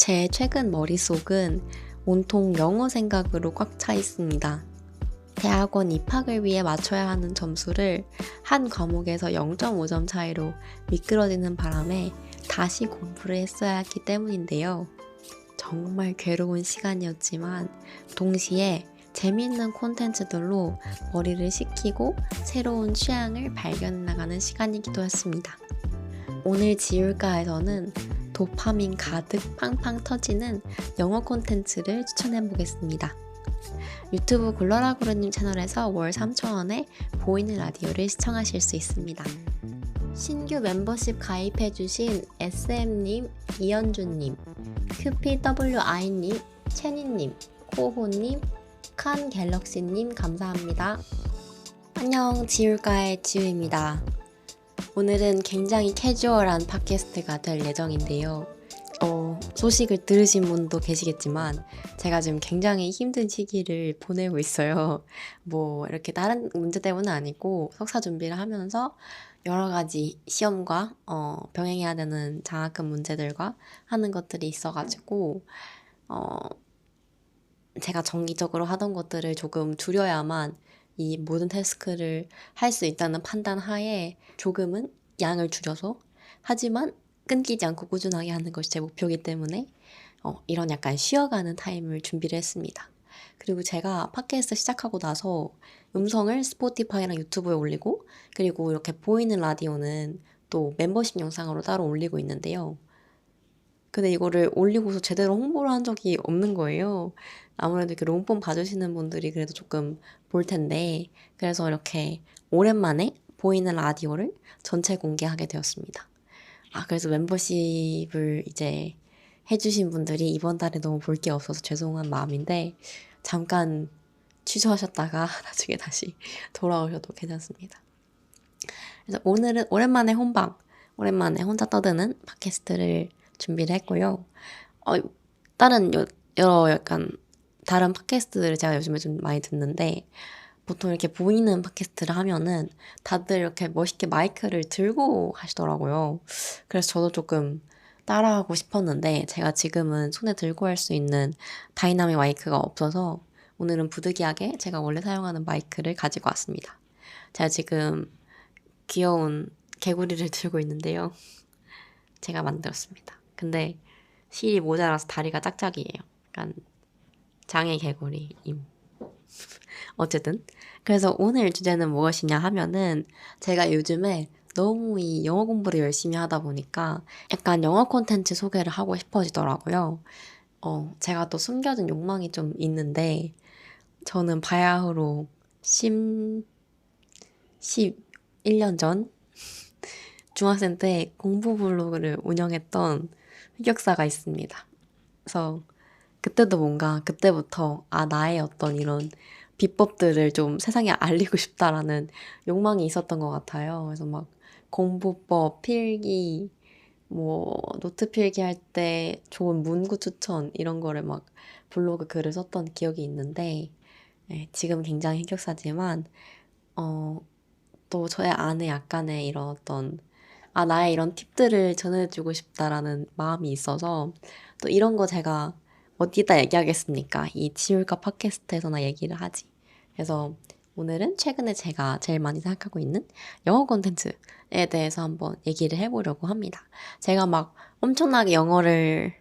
제 최근 머릿속은 온통 영어 생각으로 꽉 차 있습니다. 대학원 입학을 위해 맞춰야 하는 점수를 한 과목에서 0.5점 차이로 미끄러지는 바람에 다시 공부를 했어야 했기 때문인데요. 정말 괴로운 시간이었지만 동시에 재미있는 콘텐츠들로 머리를 식히고 새로운 취향을 발견해 나가는 시간이기도 했습니다. 오늘 지울까에서는 도파민 가득 팡팡 터지는 영어 콘텐츠를 추천해 보겠습니다. 유튜브 굴러라구르님 채널에서 월 3,000원에 보이는 라디오를 시청하실 수 있습니다. 신규 멤버십 가입해주신 SM님, 이현주님, QPWI님, 채니님, 코호님, 칸갤럭시님 감사합니다. 안녕, 지울까의 지우입니다. 오늘은 굉장히 캐주얼한 팟캐스트가 될 예정인데요. 소식을 들으신 분도 계시겠지만 제가 지금 굉장히 힘든 시기를 보내고 있어요. 이렇게 다른 문제 때문은 아니고 석사 준비를 하면서 여러 가지 시험과 병행해야 되는 장학금 문제들과 하는 것들이 있어가지고 제가 정기적으로 하던 것들을 조금 줄여야만 이 모든 태스크를 할 수 있다는 판단 하에 조금은 양을 줄여서 하지만 끊기지 않고 꾸준하게 하는 것이 제 목표이기 때문에 이런 약간 쉬어가는 타임을 준비를 했습니다. 그리고 제가 팟캐스트 시작하고 나서 음성을 스포티파이랑 유튜브에 올리고 그리고 이렇게 보이는 라디오는 또 멤버십 영상으로 따로 올리고 있는데요. 근데 이거를 올리고서 제대로 홍보를 한 적이 없는 거예요. 아무래도 이렇게 롱폼 봐주시는 분들이 그래도 조금 볼 텐데 그래서 이렇게 오랜만에 보이는 라디오를 전체 공개하게 되었습니다. 그래서 멤버십을 이제 해주신 분들이 이번 달에 너무 볼 게 없어서 죄송한 마음인데 잠깐 취소하셨다가 나중에 다시 돌아오셔도 괜찮습니다. 그래서 오늘은 오랜만에 오랜만에 혼자 떠드는 팟캐스트를 준비를 했고요. 여러 약간 다른 팟캐스트를 제가 요즘에 좀 많이 듣는데 보통 이렇게 보이는 팟캐스트를 하면은 다들 이렇게 멋있게 마이크를 들고 하시더라고요. 그래서 저도 조금 따라하고 싶었는데 제가 지금은 손에 들고 할 수 있는 다이나믹 마이크가 없어서 오늘은 부득이하게 제가 원래 사용하는 마이크를 가지고 왔습니다. 제가 지금 귀여운 개구리를 들고 있는데요. 제가 만들었습니다. 근데 실이 모자라서 다리가 짝짝이에요. 약간 장애 개구리임. 어쨌든 그래서 오늘 주제는 무엇이냐 하면은 제가 요즘에 너무 이 영어 공부를 열심히 하다 보니까 약간 영어 콘텐츠 소개를 하고 싶어지더라고요. 제가 또 숨겨진 욕망이 좀 있는데 저는 바야흐로 11년 전 중학생 때 공부 블로그를 운영했던 흑역사가 있습니다. 그래서 그때부터 나의 어떤 이런 비법들을 좀 세상에 알리고 싶다라는 욕망이 있었던 것 같아요. 그래서 막 공부법, 필기, 노트 필기할 때 좋은 문구 추천 이런 거를 막 블로그 글을 썼던 기억이 있는데 지금 굉장히 흑역사지만 또 저의 안에 약간의 이런 어떤 나의 이런 팁들을 전해주고 싶다라는 마음이 있어서 또 이런 거 제가 어디다 얘기하겠습니까? 이 지울까 팟캐스트에서나 얘기를 하지. 그래서 오늘은 최근에 제가 제일 많이 생각하고 있는 영어 콘텐츠에 대해서 한번 얘기를 해보려고 합니다. 제가 막 엄청나게 영어를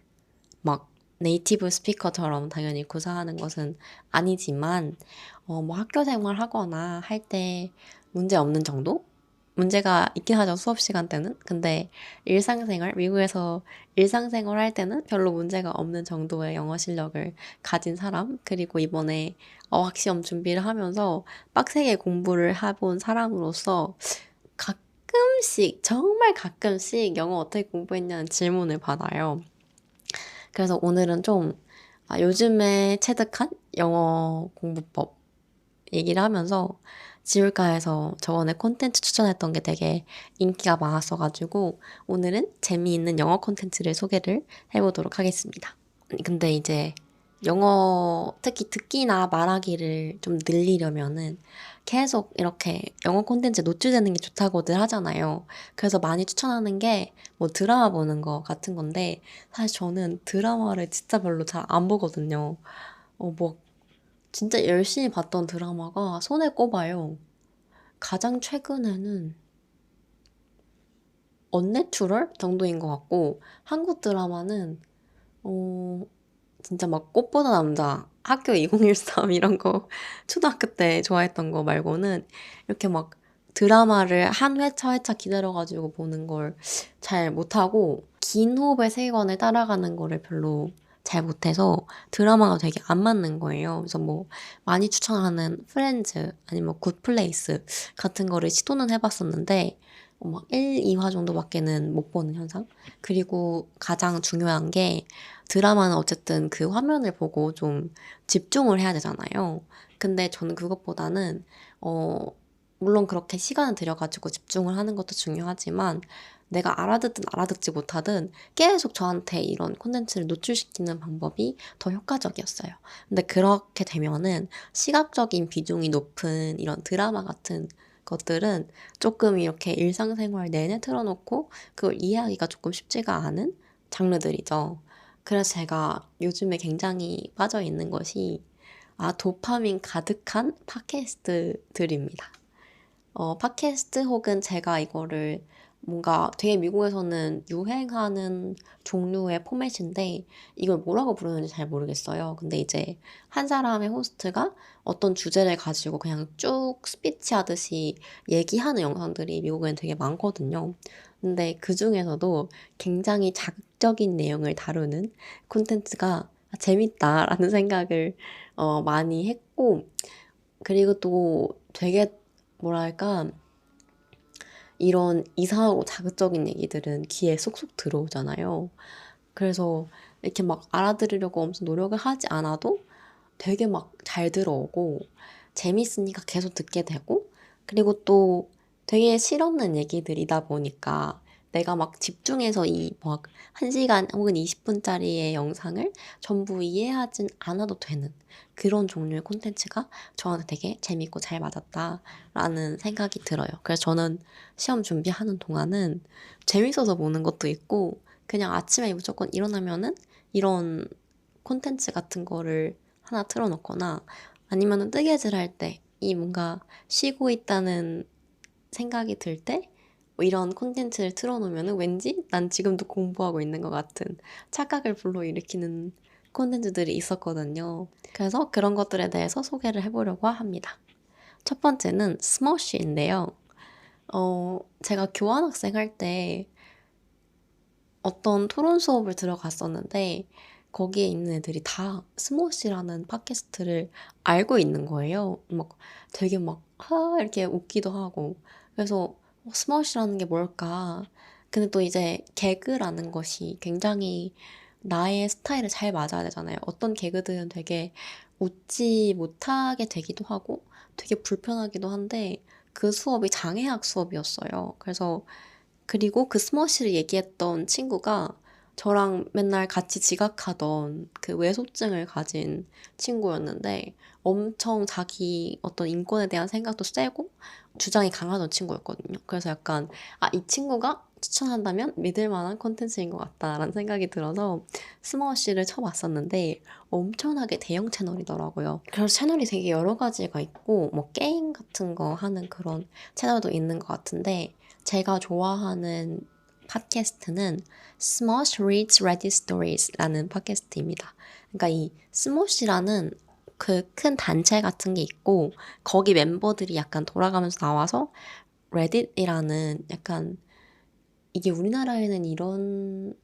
막 네이티브 스피커처럼 당연히 구사하는 것은 아니지만 학교 생활 하거나 할 때 문제 없는 정도? 문제가 있긴 하죠, 수업 시간 때는. 근데 미국에서 일상생활 할 때는 별로 문제가 없는 정도의 영어 실력을 가진 사람, 그리고 이번에 어학시험 준비를 하면서 빡세게 공부를 해본 사람으로서 정말 가끔씩 영어 어떻게 공부했냐는 질문을 받아요. 그래서 오늘은 좀 요즘에 체득한 영어 공부법 얘기를 하면서 지울까에서 저번에 콘텐츠 추천했던 게 되게 인기가 많았어가지고 오늘은 재미있는 영어 콘텐츠를 소개를 해보도록 하겠습니다. 근데 이제 영어 특히 듣기나 말하기를 좀 늘리려면은 계속 이렇게 영어 콘텐츠에 노출되는 게 좋다고들 하잖아요. 그래서 많이 추천하는 게 뭐 드라마 보는 거 같은 건데 사실 저는 드라마를 진짜 별로 잘 안 보거든요. 뭐 진짜 열심히 봤던 드라마가 손에 꼽아요. 가장 최근에는 언내추럴 정도인 것 같고 한국 드라마는 어 진짜 막 꽃보다 남자, 학교 2013 이런 거 초등학교 때 좋아했던 거 말고는 이렇게 막 드라마를 한 회차 회차 기다려가지고 보는 걸 잘 못하고 긴 호흡의 세계관을 따라가는 거를 별로 잘 못해서 드라마가 되게 안 맞는 거예요. 그래서 뭐 많이 추천하는 프렌즈 아니면 굿플레이스 같은 거를 시도는 해봤었는데 막 1, 2화 정도밖에는 못 보는 현상? 그리고 가장 중요한 게 드라마는 어쨌든 그 화면을 보고 좀 집중을 해야 되잖아요. 근데 저는 그것보다는, 어, 물론 그렇게 시간을 들여가지고 집중을 하는 것도 중요하지만 내가 알아듣든 알아듣지 못하든 계속 저한테 이런 콘텐츠를 노출시키는 방법이 더 효과적이었어요. 근데 그렇게 되면은 시각적인 비중이 높은 이런 드라마 같은 것들은 조금 이렇게 일상생활 내내 틀어놓고 그걸 이해하기가 조금 쉽지가 않은 장르들이죠. 그래서 제가 요즘에 굉장히 빠져 있는 것이 도파민 가득한 팟캐스트들입니다. 팟캐스트 혹은 제가 이거를 뭔가 되게 미국에서는 유행하는 종류의 포맷인데 이걸 뭐라고 부르는지 잘 모르겠어요. 근데 이제 한 사람의 호스트가 어떤 주제를 가지고 그냥 쭉 스피치 하듯이 얘기하는 영상들이 미국에는 되게 많거든요. 근데 그 중에서도 굉장히 자극적인 내용을 다루는 콘텐츠가 재밌다라는 생각을 많이 했고 그리고 또 되게 뭐랄까, 이런 이상하고 자극적인 얘기들은 귀에 쏙쏙 들어오잖아요. 그래서 이렇게 막 알아들으려고 엄청 노력을 하지 않아도 되게 막 잘 들어오고, 재밌으니까 계속 듣게 되고, 그리고 또 되게 실없는 얘기들이다 보니까 내가 막 집중해서 이 막 1시간 혹은 20분짜리의 영상을 전부 이해하진 않아도 되는 그런 종류의 콘텐츠가 저한테 되게 재밌고 잘 맞았다라는 생각이 들어요. 그래서 저는 시험 준비하는 동안은 재밌어서 보는 것도 있고, 그냥 아침에 무조건 일어나면은 이런 콘텐츠 같은 거를 하나 틀어놓거나 아니면은 뜨개질 할 때 이 뭔가 쉬고 있다는 생각이 들 때 이런 콘텐츠를 틀어놓으면은 왠지 난 지금도 공부하고 있는 것 같은 착각을 불러일으키는 콘텐츠들이 있었거든요. 그래서 그런 것들에 대해서 소개를 해보려고 합니다. 첫 번째는 스머시인데요. 제가 교환학생 할 때 어떤 토론 수업을 들어갔었는데 거기에 있는 애들이 다 스모시라는 팟캐스트를 알고 있는 거예요. 막 되게 막 이렇게 웃기도 하고 그래서 스머시라는 게 뭘까? 근데 또 이제 개그라는 것이 굉장히 나의 스타일에 잘 맞아야 되잖아요. 어떤 개그들은 되게 웃지 못하게 되기도 하고 되게 불편하기도 한데 그 수업이 장애학 수업이었어요. 그래서 그리고 그 스머시를 얘기했던 친구가 저랑 맨날 같이 지각하던 그 외소증을 가진 친구였는데 엄청 자기 어떤 인권에 대한 생각도 세고 주장이 강하던 친구였거든요. 그래서 약간 이 친구가 추천한다면 믿을 만한 콘텐츠인 것 같다라는 생각이 들어서 스머시를 쳐봤었는데 엄청나게 대형 채널이더라고요. 그래서 채널이 되게 여러 가지가 있고 뭐 게임 같은 거 하는 그런 채널도 있는 것 같은데 제가 좋아하는 팟캐스트는 Smosh Reads Reddit Stories라는 팟캐스트입니다. 그러니까 이 스모시라는 그 큰 단체 같은 게 있고 거기 멤버들이 약간 돌아가면서 나와서 레딧이라는 약간 이게 우리나라에는 이런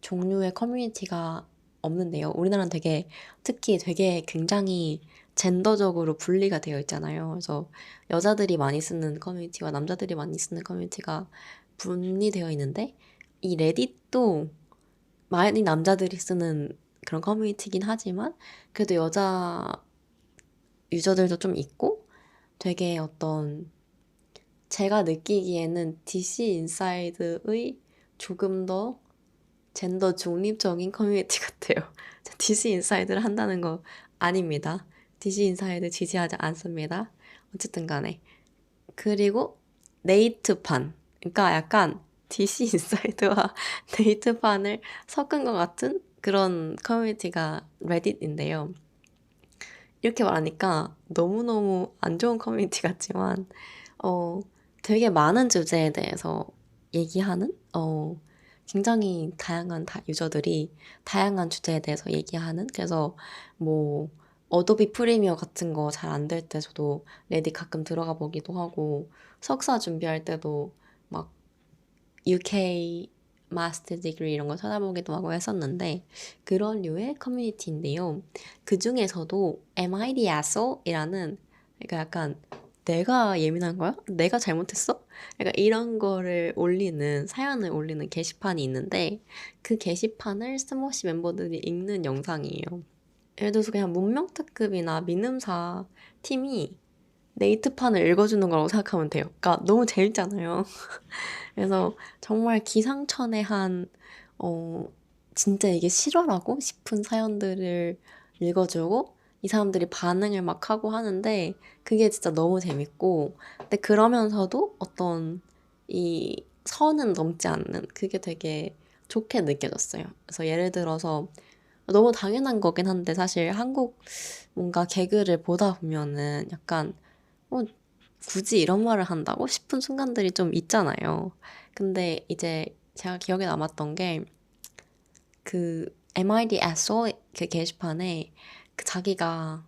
종류의 커뮤니티가 없는데요. 우리나라는 되게 특히 되게 굉장히 젠더적으로 분리가 되어 있잖아요. 그래서 여자들이 많이 쓰는 커뮤니티와 남자들이 많이 쓰는 커뮤니티가 분리되어 있는데 이 레딧도 많이 남자들이 쓰는 그런 커뮤니티긴 하지만 그래도 여자 유저들도 좀 있고 되게 어떤 제가 느끼기에는 DC 인사이드의 조금 더 젠더 중립적인 커뮤니티 같아요. DC 인사이드를 한다는 거 아닙니다. DC 인사이드 지지하지 않습니다. 어쨌든 간에. 그리고 네이트판. 그러니까 약간 DC 인사이드와 네이트판을 섞은 것 같은 그런 커뮤니티가 레딧인데요. 이렇게 말하니까 너무너무 안 좋은 커뮤니티 같지만 되게 많은 주제에 대해서 얘기하는 굉장히 다양한 유저들이 다양한 주제에 대해서 얘기하는 그래서 뭐 어도비 프리미어 같은 거 잘 안 될 때 저도 레딧 가끔 들어가 보기도 하고 석사 준비할 때도 막 UK 마스터 디그리 이런 거 찾아보기도 하고 했었는데 그런 류의 커뮤니티인데요. 그 중에서도 Am I the asshole?이라는 그러니까 약간 내가 예민한 거야? 내가 잘못했어? 약간 이런 거를 올리는 사연을 올리는 게시판이 있는데 그 게시판을 스모시 멤버들이 읽는 영상이에요. 예를 들어서 그냥 문명특급이나 민음사 팀이 네이트판을 읽어주는 거라고 생각하면 돼요. 그러니까 너무 재밌잖아요. 그래서 정말 기상천외한 진짜 이게 실화라고 싶은 사연들을 읽어주고 이 사람들이 반응을 막 하고 하는데 그게 진짜 너무 재밌고 근데 그러면서도 어떤 이 선은 넘지 않는 그게 되게 좋게 느껴졌어요. 그래서 예를 들어서 너무 당연한 거긴 한데 사실 한국 뭔가 개그를 보다 보면은 약간 어, 굳이 이런 말을 한다고 싶은 순간들이 좀 있잖아요. 근데 이제 제가 기억에 남았던 게 그 MID asshole 그 게시판에 그 자기가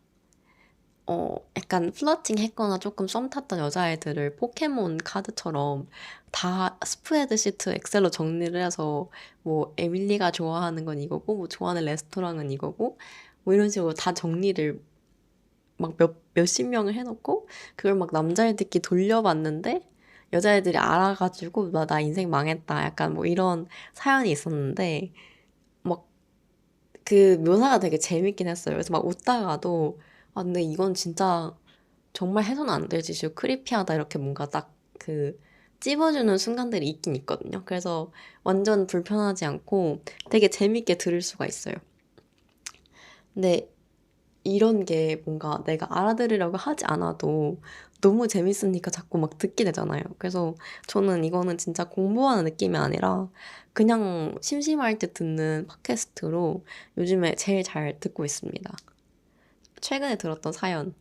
약간 플러팅 했거나 조금 썸 탔던 여자애들을 포켓몬 카드처럼 다 스프레드시트 엑셀로 정리를 해서 뭐 에밀리가 좋아하는 건 이거고 뭐 좋아하는 레스토랑은 이거고 뭐 이런 식으로 다 정리를 막 몇십 명을 해놓고 그걸 막 남자애들끼리 돌려봤는데 여자애들이 알아가지고 나 인생 망했다 약간 뭐 이런 사연이 있었는데 막 그 묘사가 되게 재밌긴 했어요. 그래서 막 웃다가도 아 근데 이건 진짜 정말 해서는 안 되지. 진짜 크리피하다 이렇게 뭔가 딱 그 찝어주는 순간들이 있긴 있거든요. 그래서 완전 불편하지 않고 되게 재밌게 들을 수가 있어요. 근데 이런 게 뭔가 내가 알아들으려고 하지 않아도 너무 재밌으니까 자꾸 막 듣게 되잖아요. 그래서 저는 이거는 진짜 공부하는 느낌이 아니라 그냥 심심할 때 듣는 팟캐스트로 요즘에 제일 잘 듣고 있습니다. 최근에 들었던 사연은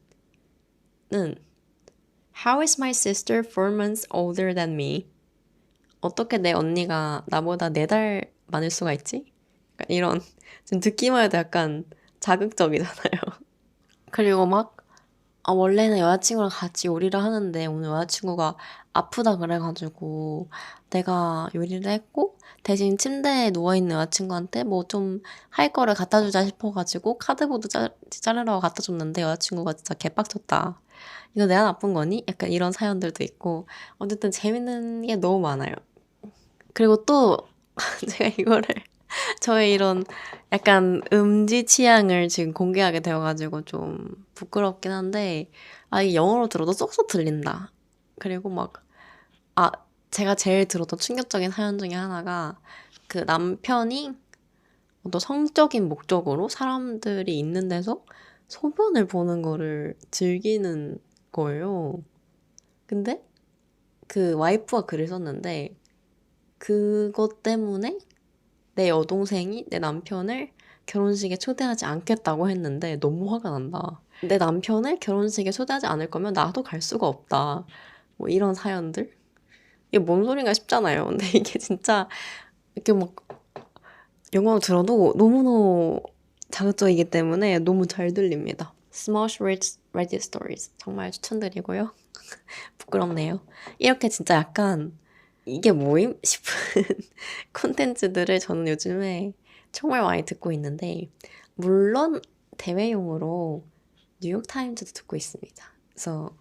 How is my sister 4 months older than me? 어떻게 내 언니가 나보다 4달 많을 수가 있지? 약간 이런 지금 듣기만 해도 약간 자극적이잖아요. 그리고 막 원래는 여자친구랑 같이 요리를 하는데 오늘 여자친구가 아프다 그래가지고 내가 요리를 했고 대신 침대에 누워있는 여자친구한테 뭐 좀 할 거를 갖다 주자 싶어가지고 카드보드 자르라고 갖다 줬는데 여자친구가 진짜 개빡쳤다. 이거 내가 나쁜 거니? 약간 이런 사연들도 있고 어쨌든 재밌는 게 너무 많아요. 그리고 또 제가 이거를 저의 이런 약간 음지 취향을 지금 공개하게 되어가지고 좀 부끄럽긴 한데, 이게 영어로 들어도 쏙쏙 들린다. 그리고 아, 제가 제일 들었던 충격적인 사연 중에 하나가 그 남편이 어떤 성적인 목적으로 사람들이 있는 데서 소변을 보는 거를 즐기는 거예요. 근데 그 와이프가 글을 썼는데, 그것 때문에 내 여동생이 내 남편을 결혼식에 초대하지 않겠다고 했는데 너무 화가 난다. 내 남편을 결혼식에 초대하지 않을 거면 나도 갈 수가 없다. 뭐 이런 사연들? 이게 뭔 소린가 싶잖아요. 근데 이게 진짜 이렇게 막 영어로 들어도 너무너무 자극적이기 때문에 너무 잘 들립니다. Smosh Reddit Stories 정말 추천드리고요. 부끄럽네요. 이렇게 진짜 약간 이게 뭐임? 싶은 콘텐츠들을 저는 요즘에 정말 많이 듣고 있는데, 물론 대외용으로 뉴욕타임즈도 듣고 있습니다. 그래서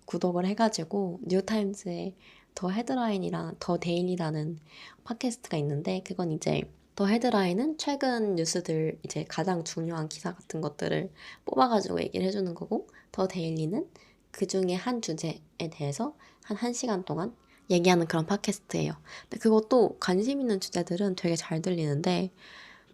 구독을 해가지고 뉴욕타임즈에 더 헤드라인이랑 더 데일리라는 팟캐스트가 있는데, 그건 이제 더 헤드라인은 최근 뉴스들 이제 가장 중요한 기사 같은 것들을 뽑아가지고 얘기를 해주는 거고, 더 데일리는 그 중에 한 주제에 대해서 한 1시간 동안 얘기하는 그런 팟캐스트예요. 근데 그것도 관심 있는 주제들은 되게 잘 들리는데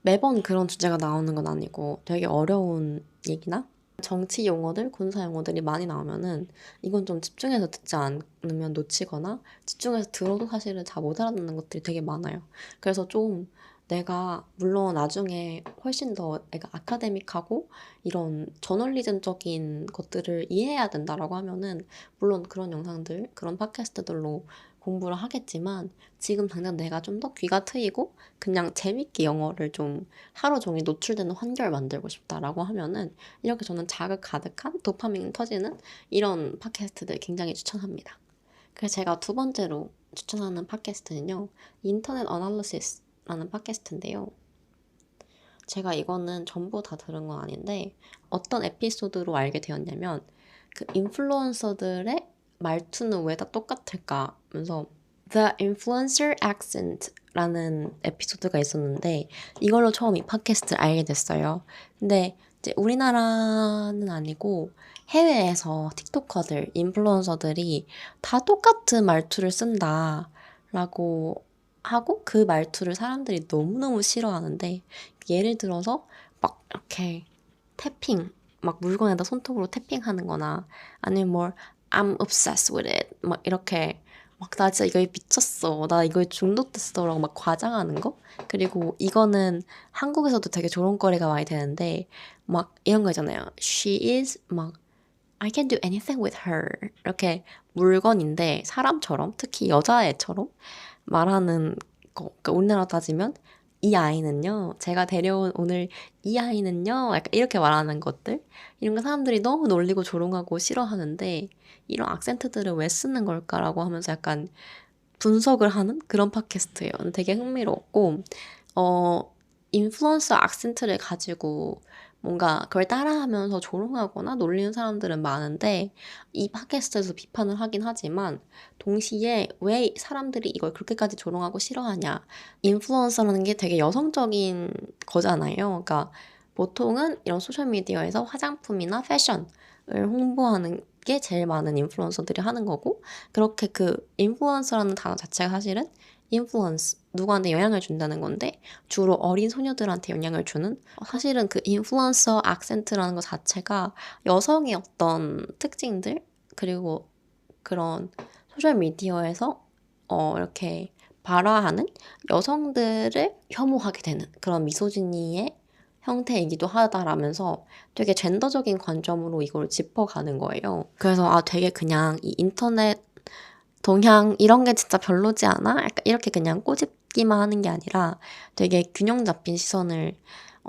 매번 그런 주제가 나오는 건 아니고 되게 어려운 얘기나 정치 용어들, 군사 용어들이 많이 나오면은 이건 좀 집중해서 듣지 않으면 놓치거나 집중해서 들어도 사실은 잘 못 알아듣는 것들이 되게 많아요. 그래서 좀 내가 물론 나중에 훨씬 더 내가 아카데믹하고 이런 저널리즘적인 것들을 이해해야 된다라고 하면은 물론 그런 영상들, 그런 팟캐스트들로 공부를 하겠지만 지금 당장 내가 좀 더 귀가 트이고 그냥 재밌게 영어를 좀 하루 종일 노출되는 환경을 만들고 싶다라고 하면은 이렇게 저는 자극 가득한 도파민 터지는 이런 팟캐스트들 굉장히 추천합니다. 그래서 제가 두 번째로 추천하는 팟캐스트는요. 인터넷 어널리시스라는 팟캐스트인데요. 제가 이거는 전부 다 들은 건 아닌데 어떤 에피소드로 알게 되었냐면 그 인플루언서들의 말투는 왜 다 똑같을까 하면서 The Influencer Accent라는 에피소드가 있었는데 이걸로 처음 이 팟캐스트를 알게 됐어요. 근데 이제 우리나라는 아니고 해외에서 틱토커들, 인플루언서들이 다 똑같은 말투를 쓴다라고 하고 그 말투를 사람들이 너무너무 싫어하는데 예를 들어서 막 이렇게 태핑, 막 물건에다 손톱으로 태핑하는 거나 아니면 뭘 I'm obsessed with it 막 이렇게 막 나 진짜 이거에 미쳤어. 나 이거에 중독됐어. 라고 막 과장하는 거? 그리고 이거는 한국에서도 되게 조롱거리가 많이 되는데 막 이런 거 있잖아요. She is 막 I can do anything with her. 이렇게 물건인데 사람처럼 특히 여자애처럼 말하는 거. 그러니까 우리나라 따지면 이 아이는요. 제가 데려온 오늘 이 아이는요. 약간 이렇게 말하는 것들. 이런 거 사람들이 너무 놀리고 조롱하고 싫어하는데 이런 악센트들을 왜 쓰는 걸까라고 하면서 약간 분석을 하는 그런 팟캐스트예요. 되게 흥미롭고 인플루언서 악센트를 가지고 뭔가 그걸 따라하면서 조롱하거나 놀리는 사람들은 많은데 이 팟캐스트에서 비판을 하긴 하지만 동시에 왜 사람들이 이걸 그렇게까지 조롱하고 싫어하냐. 인플루언서라는 게 되게 여성적인 거잖아요. 그러니까 보통은 이런 소셜미디어에서 화장품이나 패션을 홍보하는 게 제일 많은 인플루언서들이 하는 거고 그렇게 그 인플루언서라는 단어 자체가 사실은 인플루언스, 누구한테 영향을 준다는 건데 주로 어린 소녀들한테 영향을 주는 사실은 그 인플루언서 악센트라는 것 자체가 여성의 어떤 특징들 그리고 그런 소셜미디어에서 이렇게 발화하는 여성들을 혐오하게 되는 그런 미소지니의 형태이기도 하다라면서 되게 젠더적인 관점으로 이걸 짚어가는 거예요. 그래서 되게 그냥 이 인터넷 동향 이런 게 진짜 별로지 않아? 약간 이렇게 그냥 꼬집기만 하는 게 아니라 되게 균형 잡힌 시선을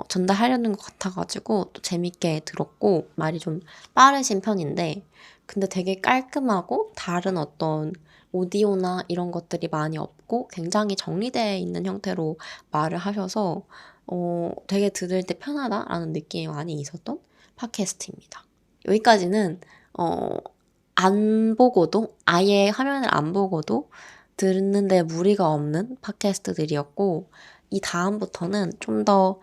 전달하려는 것 같아가지고 또 재밌게 들었고 말이 좀 빠르신 편인데 근데 되게 깔끔하고 다른 어떤 오디오나 이런 것들이 많이 없고 굉장히 정리되어 있는 형태로 말을 하셔서 되게 들을 때 편하다라는 느낌이 많이 있었던 팟캐스트입니다. 여기까지는 안 보고도 아예 화면을 안 보고도 듣는데 무리가 없는 팟캐스트들이었고 이 다음부터는 좀 더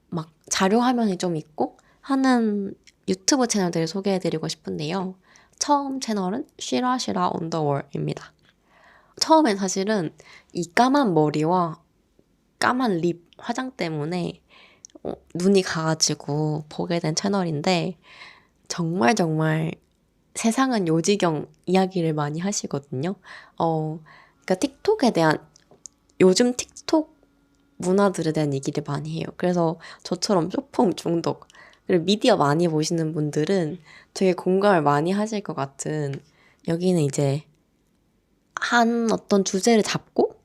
막 자료 화면이 좀 있고 하는 유튜브 채널들을 소개해드리고 싶은데요. 처음 채널은 쉬라쉬라 언더월입니다. 처음엔 사실은 이 까만 머리와 까만 립 화장 때문에 눈이 가가지고 보게 된 채널인데 정말 정말 세상은 요지경 이야기를 많이 하시거든요. 그러니까 틱톡에 대한 요즘 틱톡 문화들에 대한 얘기를 많이 해요. 그래서 저처럼 쇼폼 중독 그리고 미디어 많이 보시는 분들은 되게 공감을 많이 하실 것 같은 여기는 이제 한 어떤 주제를 잡고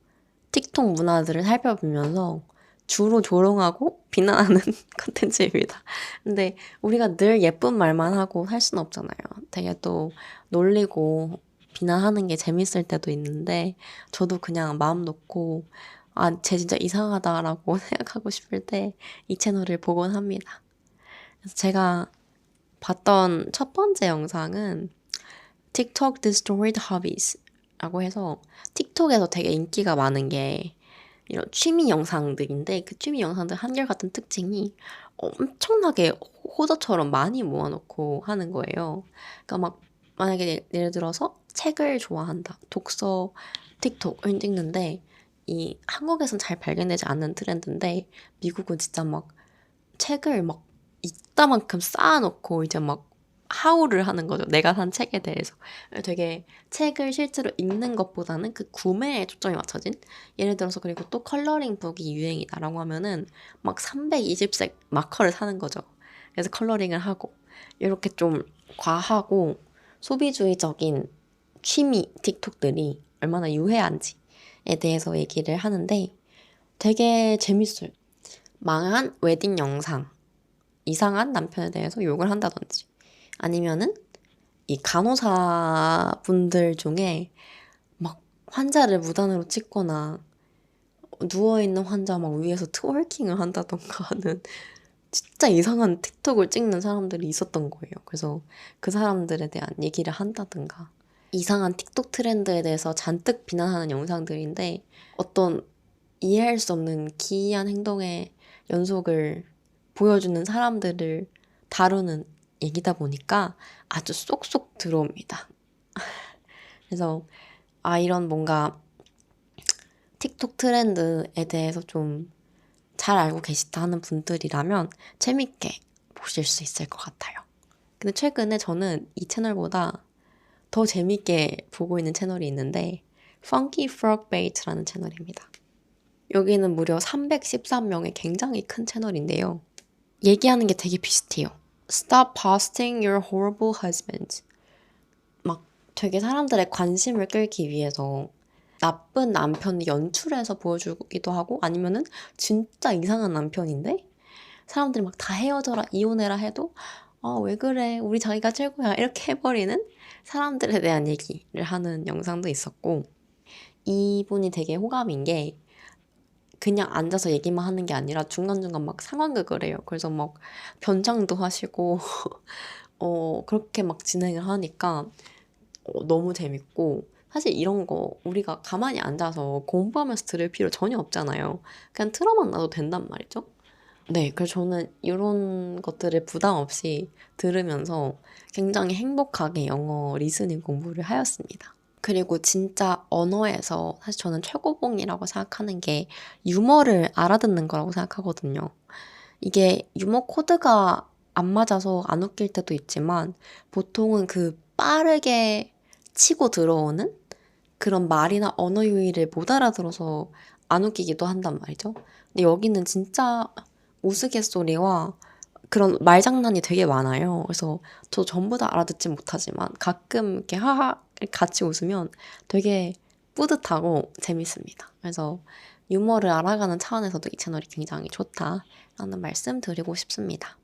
틱톡 문화들을 살펴보면서 주로 조롱하고 비난하는 컨텐츠입니다. 근데 우리가 늘 예쁜 말만 하고 살 수는 없잖아요. 되게 또 놀리고 비난하는 게 재밌을 때도 있는데 저도 그냥 마음 놓고 쟤 진짜 이상하다라고 생각하고 싶을 때 이 채널을 보곤 합니다. 그래서 제가 봤던 첫 번째 영상은 TikTok Distorted Hobbies 라고 해서 틱톡에서 되게 인기가 많은 게 이런 취미 영상들인데 그 취미 영상들 한결같은 특징이 엄청나게 호저처럼 많이 모아놓고 하는 거예요. 그러니까 막 만약에 예를 들어서 책을 좋아한다. 독서 틱톡을 찍는데 이 한국에선 잘 발견되지 않는 트렌드인데 미국은 진짜 막 책을 막 이따만큼 쌓아놓고 이제 막 하울을 하는 거죠. 내가 산 책에 대해서. 되게 책을 실제로 읽는 것보다는 그 구매에 초점이 맞춰진? 예를 들어서 그리고 또 컬러링 북이 유행이다라고 하면은 막 320색 마커를 사는 거죠. 그래서 컬러링을 하고 이렇게 좀 과하고 소비주의적인 취미 틱톡들이 얼마나 유해한지에 대해서 얘기를 하는데 되게 재밌어요. 망한 웨딩 영상, 이상한 남편에 대해서 욕을 한다든지 아니면은 이 간호사분들 중에 막 환자를 무단으로 찍거나 누워있는 환자 막 위에서 트월킹을 한다던가 하는 진짜 이상한 틱톡을 찍는 사람들이 있었던 거예요. 그래서 그 사람들에 대한 얘기를 한다든가 이상한 틱톡 트렌드에 대해서 잔뜩 비난하는 영상들인데 어떤 이해할 수 없는 기이한 행동의 연속을 보여주는 사람들을 다루는 얘기다 보니까 아주 쏙쏙 들어옵니다. 그래서 이런 뭔가 틱톡 트렌드에 대해서 좀 잘 알고 계시다 하는 분들이라면 재밌게 보실 수 있을 것 같아요. 근데 최근에 저는 이 채널보다 더 재밌게 보고 있는 채널이 있는데 Funky Frog Bait라는 채널입니다. 여기는 무려 313명의 굉장히 큰 채널인데요. 얘기하는 게 되게 비슷해요. Stop posting your horrible husband. 막 되게 사람들의 관심을 끌기 위해서 나쁜 남편을 연출해서 보여주기도 하고 아니면은 진짜 이상한 남편인데 사람들이 막 다 헤어져라 이혼해라 해도 왜 그래 우리 자기가 최고야 이렇게 해버리는 사람들에 대한 얘기를 하는 영상도 있었고 이분이 되게 호감인 게 그냥 앉아서 얘기만 하는 게 아니라 중간중간 막 상황극을 해요. 그래서 막 변장도 하시고 그렇게 막 진행을 하니까 너무 재밌고 사실 이런 거 우리가 가만히 앉아서 공부하면서 들을 필요 전혀 없잖아요. 그냥 틀어만 놔도 된단 말이죠. 네, 그래서 저는 이런 것들을 부담 없이 들으면서 굉장히 행복하게 영어 리스닝 공부를 하였습니다. 그리고 진짜 언어에서 사실 저는 최고봉이라고 생각하는 게 유머를 알아듣는 거라고 생각하거든요. 이게 유머 코드가 안 맞아서 안 웃길 때도 있지만 보통은 그 빠르게 치고 들어오는 그런 말이나 언어 유희를 못 알아들어서 안 웃기기도 한단 말이죠. 근데 여기는 진짜 우스갯소리와 그런 말장난이 되게 많아요. 그래서 저 전부 다 알아듣지 못하지만 가끔 이렇게 하하 같이 웃으면 되게 뿌듯하고 재밌습니다. 그래서 유머를 알아가는 차원에서도 이 채널이 굉장히 좋다라는 말씀 드리고 싶습니다.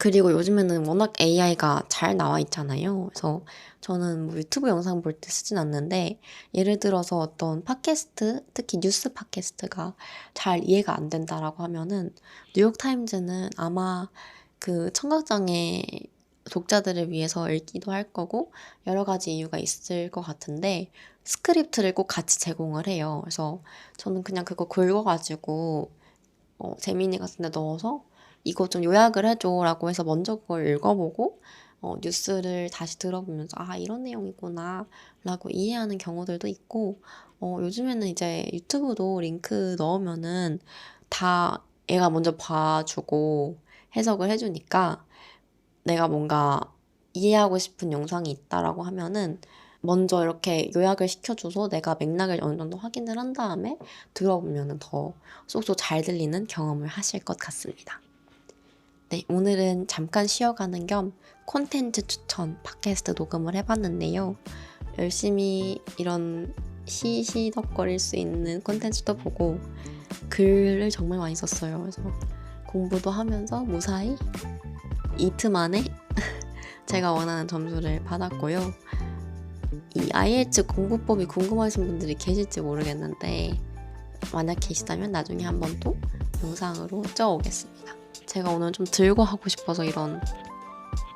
그리고 요즘에는 워낙 AI가 잘 나와 있잖아요. 그래서 저는 뭐 유튜브 영상 볼 때 쓰진 않는데 예를 들어서 어떤 팟캐스트, 특히 뉴스 팟캐스트가 잘 이해가 안 된다라고 하면은 뉴욕타임즈는 아마 그 청각장애 독자들을 위해서 읽기도 할 거고 여러 가지 이유가 있을 것 같은데 스크립트를 꼭 같이 제공을 해요. 그래서 저는 그냥 그거 긁어가지고 재미니 같은 데 넣어서 이거 좀 요약을 해줘라고 해서 먼저 그걸 읽어보고 뉴스를 다시 들어보면서 이런 내용이구나 라고 이해하는 경우들도 있고 요즘에는 이제 유튜브도 링크 넣으면은 다 얘가 먼저 봐주고 해석을 해주니까 내가 뭔가 이해하고 싶은 영상이 있다라고 하면은 먼저 이렇게 요약을 시켜줘서 내가 맥락을 어느 정도 확인을 한 다음에 들어보면은 더 쏙쏙 잘 들리는 경험을 하실 것 같습니다. 네, 오늘은 잠깐 쉬어가는 겸 콘텐츠 추천 팟캐스트 녹음을 해봤는데요. 열심히 이런 시시덕거릴 수 있는 콘텐츠도 보고 글을 정말 많이 썼어요. 그래서 공부도 하면서 무사히 이틀 만에 제가 원하는 점수를 받았고요. 이 IELTS 공부법이 궁금하신 분들이 계실지 모르겠는데 만약 계시다면 나중에 한번 또 영상으로 쪄오겠습니다. 제가 오늘 좀 들고 하고 싶어서 이런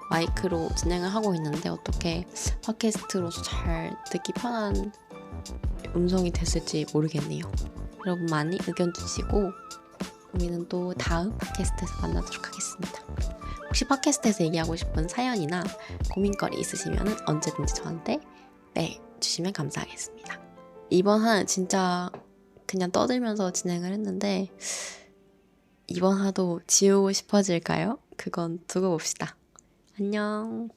마이크로 진행을 하고 있는데 어떻게 팟캐스트로서 잘 듣기 편한 음성이 됐을지 모르겠네요. 여러분 많이 의견 주시고 우리는 또 다음 팟캐스트에서 만나도록 하겠습니다. 혹시 팟캐스트에서 얘기하고 싶은 사연이나 고민거리 있으시면 언제든지 저한테 주시면 감사하겠습니다. 이번 한 진짜 그냥 떠들면서 진행을 했는데 이번 화도 지우고 싶어질까요? 그건 두고 봅시다. 안녕.